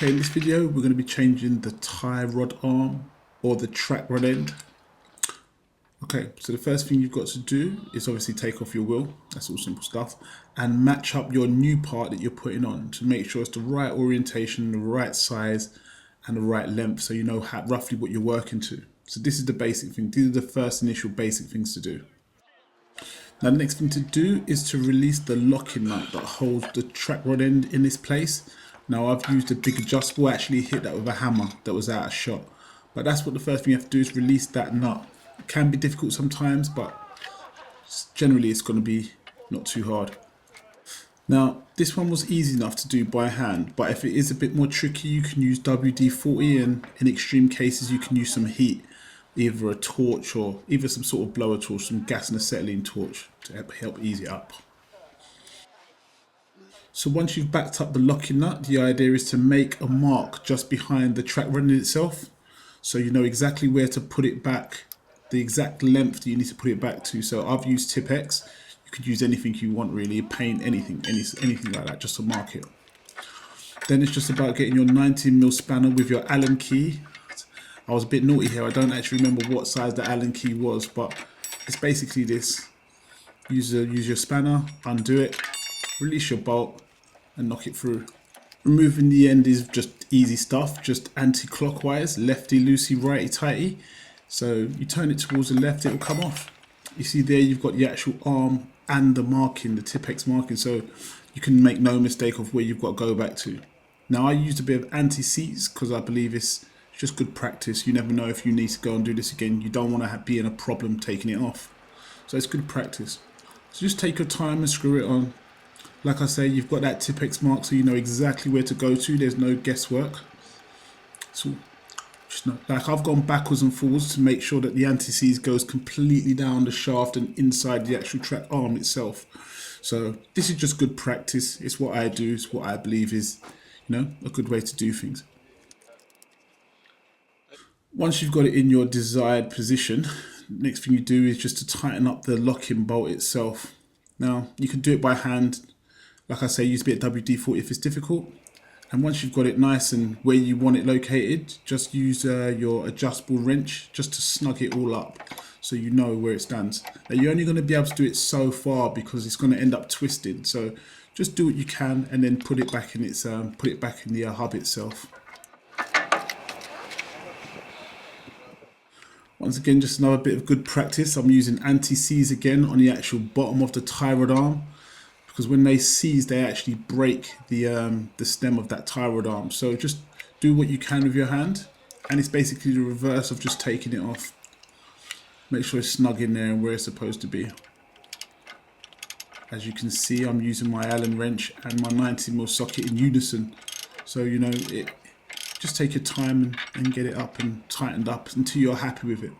Okay, in this video we're going to be changing the tie rod arm or the track rod end. Okay, so the first thing you've got to do is obviously take off your wheel, that's all simple stuff, and match up your new part that you're putting on to make sure it's the right orientation, the right size and the right length, so you know roughly what you're working to. So this is the basic thing, these are the first initial basic things to do. Now the next thing to do is to release the locking nut that holds the track rod end in this place. Now I've used a big adjustable, I actually hit that with a hammer that was out of shot. But that's what the first thing you have to do is release that nut. It can be difficult sometimes, but generally it's going to be not too hard. Now this one was easy enough to do by hand, but if it is a bit more tricky you can use WD-40, and in extreme cases you can use some heat, either a torch or either some sort of blower torch, some gas and acetylene torch to help ease it up. So once you've backed up the locking nut, the idea is to make a mark just behind the track rod itself, so you know exactly where to put it back, the exact length that you need to put it back to. So I've used Tipp-Ex. You could use anything you want really, paint, anything like that, just to mark it. Then it's just about getting your 19mm spanner with your Allen key. I was a bit naughty here, I don't actually remember what size the Allen key was, but it's basically this. Use your spanner, undo it, release your bolt and knock it through. Removing the end is just easy stuff, just anti-clockwise, lefty loosey, righty tighty. So you turn it towards the left, it will come off. You see there you've got the actual arm and the marking, the Tipp-Ex marking, so you can make no mistake of where you've got to go back to. Now I used a bit of anti-seize because I believe it's just good practice. You never know if you need to go and do this again. You don't want to be in a problem taking it off. So it's good practice. So just take your time and screw it on. Like I say, you've got that Tipp-Ex mark, so you know exactly where to go to. There's no guesswork. So just know, like I've gone backwards and forwards to make sure that the anti-seize goes completely down the shaft and inside the actual track arm itself. So this is just good practice. It's what I do. It's what I believe is, you know, a good way to do things. Once you've got it in your desired position, next thing you do is just to tighten up the locking bolt itself. Now you can do it by hand. Like I say, use a bit of WD-40 if it's difficult. And once you've got it nice and where you want it located, just use your adjustable wrench just to snug it all up so you know where it stands. Now you're only going to be able to do it so far because it's going to end up twisted. So just do what you can and then put it back in its the hub itself. Once again, just another bit of good practice. I'm using anti-seize again on the actual bottom of the tie rod arm, because when they seize, they actually break the stem of that tie rod arm. So just do what you can with your hand, and it's basically the reverse of just taking it off. Make sure it's snug in there and where it's supposed to be. As you can see, I'm using my Allen wrench and my 19mm socket in unison. So you know, just take your time and get it up and tightened up until you're happy with it.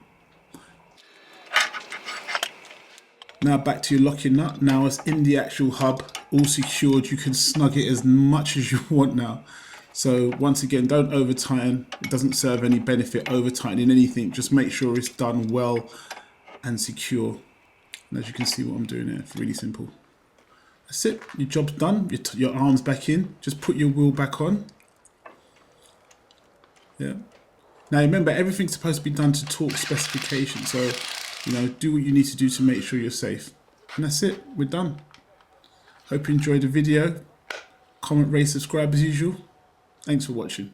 Now back to your locking nut. Now it's in the actual hub, all secured. You can snug it as much as you want now. So once again, don't over tighten. It doesn't serve any benefit over tightening anything. Just make sure it's done well and secure. And as you can see what I'm doing here, it's really simple. That's it, your job's done. Your arm's back in. Just put your wheel back on. Yeah. Now remember, everything's supposed to be done to torque specification. So you know, do what you need to do to make sure you're safe. And that's it, we're done. Hope you enjoyed the video. Comment, rate, subscribe as usual. Thanks for watching.